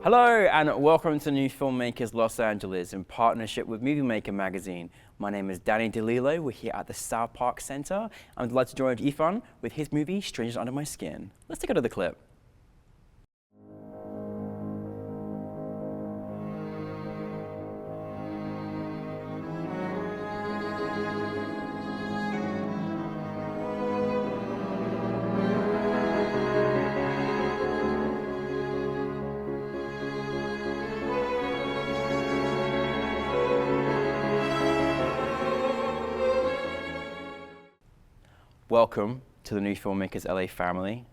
Hello and welcome to New Filmmakers Los Angeles in partnership with Maker magazine. My name is Danny DeLillo. We're here at the South Park Center. I'm delighted to join Yifan with his movie, Strangers Under My Skin. Let's take a look at the clip. Welcome to the New Filmmakers LA family.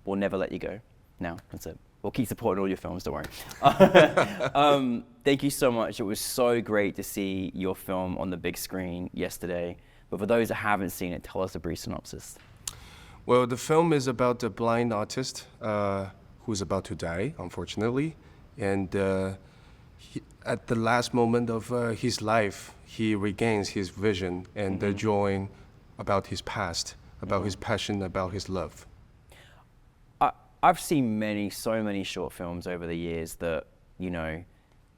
We'll never let you go. No, that's it. We'll keep supporting all your films, don't worry. Thank you so much. It was so great to see your film on the big screen yesterday. But for those that haven't seen it, tell us a brief synopsis. Well, the film is about a blind artist who's about to die, unfortunately. And at the last moment of his life, he regains his vision and the joy about his past, about his passion, about his love. I've seen so many short films over the years that, you know,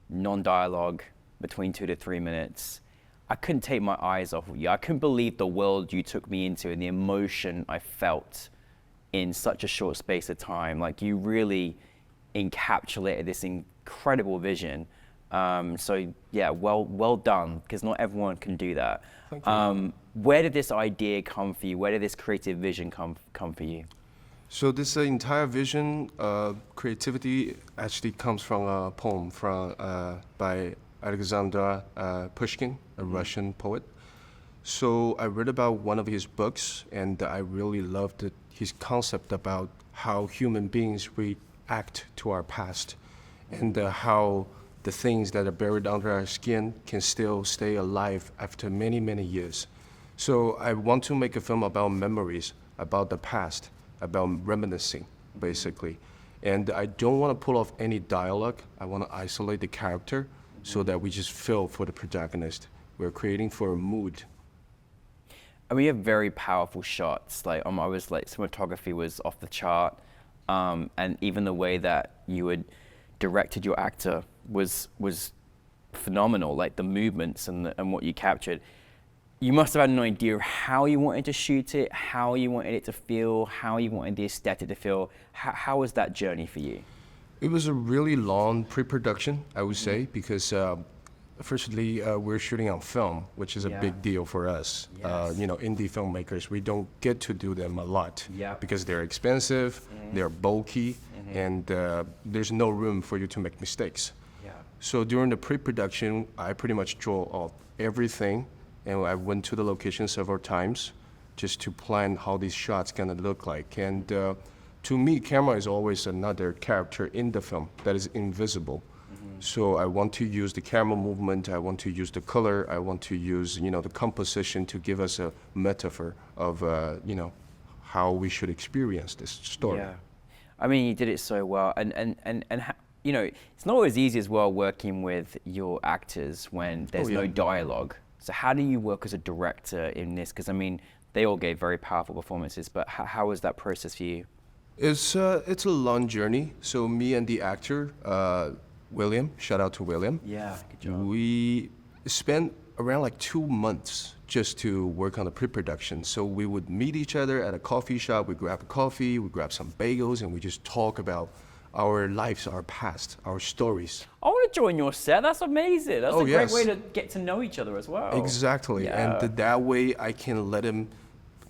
non-dialogue, between 2 to 3 minutes. I couldn't take my eyes off of you. I couldn't believe the world you took me into and the emotion I felt in such a short space of time. Like, you really encapsulated this incredible vision. So yeah, well done, because not everyone can do that. Thank you. Where did this idea come for you? Where did this creative vision come for you? So this entire vision, creativity actually comes from a poem by Alexander Pushkin, a Russian poet. So I read about one of his books, and I really loved his concept about how human beings react to our past, and how the things that are buried under our skin can still stay alive after many, many years. So I want to make a film about memories, about the past, about reminiscing, basically. And I don't want to pull off any dialogue. I want to isolate the character so that we just feel for the protagonist. We're creating for a mood. And we have very powerful shots. Like, cinematography was off the chart. And even the way that you had directed your actor was phenomenal, like the movements and what you captured. You must have had an idea of how you wanted to shoot it, how you wanted it to feel, how you wanted the aesthetic to feel. How was that journey for you? It was a really long pre-production, I would say, because firstly, we're shooting on film, which is a big deal for us. Yes. You know, indie filmmakers, we don't get to do them a lot because they're expensive, they're bulky, and there's no room for you to make mistakes. So during the pre-production, I pretty much draw off everything, and I went to the location several times just to plan how these shots gonna look like. And to me, camera is always another character in the film that is invisible. So I want to use the camera movement, I want to use the color, I want to use, you know, the composition to give us a metaphor of, you know, how we should experience this story. Yeah, I mean, you did it so well, and you know, it's not always easy as well working with your actors when there's no dialogue. So how do you work as a director in this? Because I mean, they all gave very powerful performances, but how was that process for you? It's a long journey. So me and the actor, William, shout out to William. Yeah, good job. We spent around like 2 months just to work on the pre-production. So we would meet each other at a coffee shop, we grab a coffee, we grab some bagels, and we just talk about our lives, our past, our stories. I want to join your set. That's amazing. That's a great yes. way to get to know each other as well. Exactly. Yeah. And that way I can let him,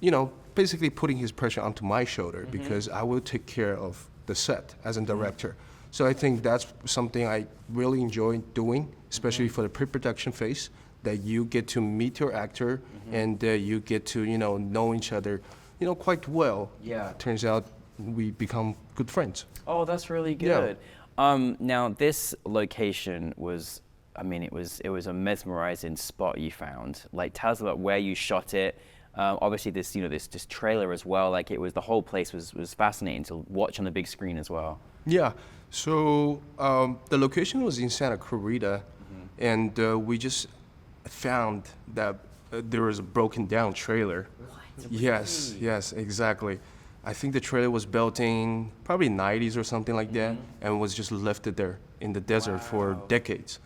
you know, basically putting his pressure onto my shoulder because I will take care of the set as a director. So I think that's something I really enjoy doing, especially for the pre-production phase, that you get to meet your actor and you get to, you know each other, you know, quite well. Yeah. Turns out we become good friends. Oh, that's really good. Yeah. Now this location was, I mean, it was a mesmerizing spot you found. Like, tell us about where you shot it. Obviously this, you know, this trailer as well. Like, it was, the whole place was fascinating to watch on the big screen as well. Yeah. So the location was in Santa Clarita, and we just found that there was a broken down trailer. What? Yes, exactly. I think the trailer was built in probably 90s or something like that, and was just left there in the desert for decades.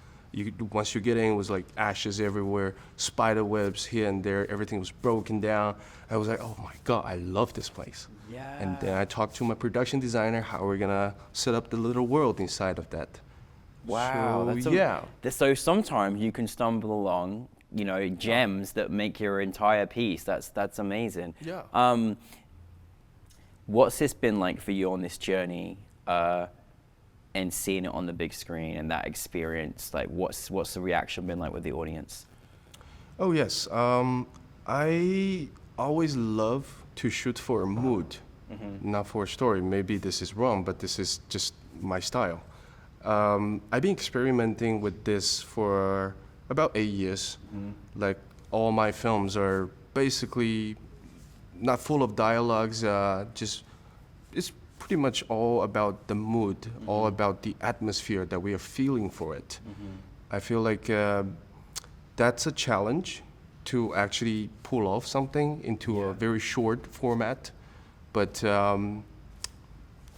Once you get in, it was like ashes everywhere, spider webs here and there, everything was broken down. I was like, oh my God, I love this place. Yeah. And then I talked to my production designer, how we're gonna set up the little world inside of that. Wow. So, yeah. So sometimes you can stumble along, you know, gems that make your entire piece. That's amazing. Yeah. What's this been like for you on this journey, and seeing it on the big screen and that experience? Like, what's the reaction been like with the audience? Oh yes. I always love to shoot for a mood, not for a story. Maybe this is wrong, but this is just my style. I've been experimenting with this for about 8 years. Like all my films are basically not full of dialogues. Just it's pretty much all about the mood, all about the atmosphere that we are feeling for it. I feel like that's a challenge to actually pull off something into a very short format, but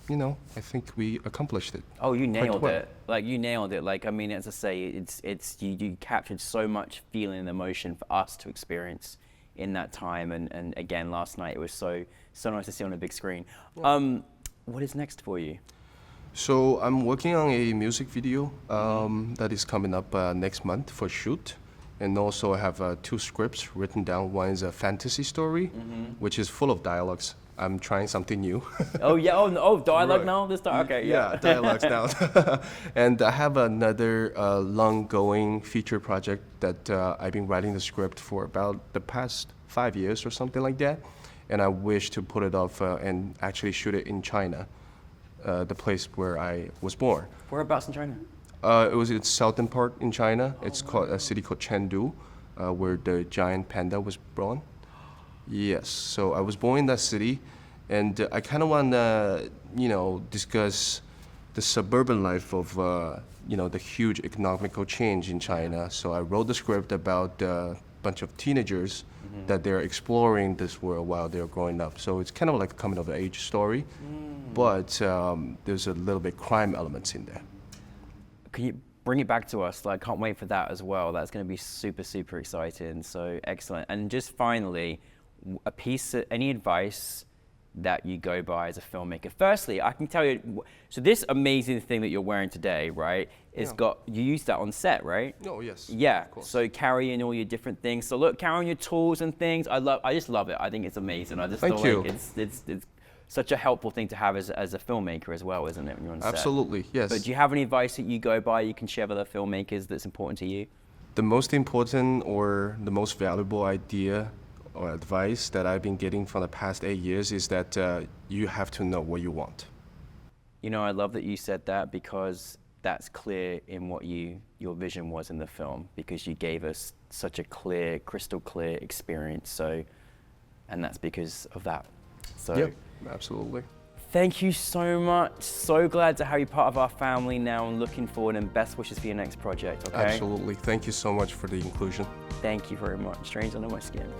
you know, I think we accomplished it. Oh, you quite nailed well. it. Like, you nailed it. Like, I mean, as I say, it's you captured so much feeling and emotion for us to experience in that time. And again, last night, it was so nice to see on a big screen. What is next for you? So I'm working on a music video that is coming up next month for shoot. And also I have 2 scripts written down. One is a fantasy story, which is full of dialogues. I'm trying something new. Oh, yeah. Oh, dialogue Right. now? This time? Okay, yeah. Yeah, dialogues now. And I have another long-going feature project that I've been writing the script for about the past 5 years or something like that. And I wish to put it off and actually shoot it in China, the place where I was born. Whereabouts in China? It was in southern part in China. It's called a city called Chengdu, where the giant panda was born. Yes, so I was born in that city, and I kind of want to, you know, discuss the suburban life of, you know, the huge economical change in China. So I wrote the script about a bunch of teenagers that they're exploring this world while they're growing up. So it's kind of like a coming of age story, but there's a little bit crime elements in there. Can you bring it back to us? Like, can't wait for that as well. That's going to be super, super exciting. So excellent. And just finally, any advice that you go by as a filmmaker? Firstly, I can tell you, so this amazing thing that you're wearing today, right, you use that on set, right? Oh, yes. Yeah, Of course. so carrying all your different things. So look, carrying your tools and things, I just love it. I think it's amazing. I just Thank feel you. like it's such a helpful thing to have as a filmmaker as well, isn't it, when you're on set? Absolutely, yes. But do you have any advice that you go by, you can share with other filmmakers that's important to you? The most important or the most valuable idea or advice that I've been getting for the past 8 years is that you have to know what you want. You know, I love that you said that, because that's clear in what your vision was in the film, because you gave us such a clear, crystal clear experience. So, and that's because of that. So, Yep, absolutely. thank you so much. So glad to have you part of our family now, and looking forward, and best wishes for your next project, okay? Absolutely. Thank you so much for the inclusion. Thank you very much. Strange under my skin.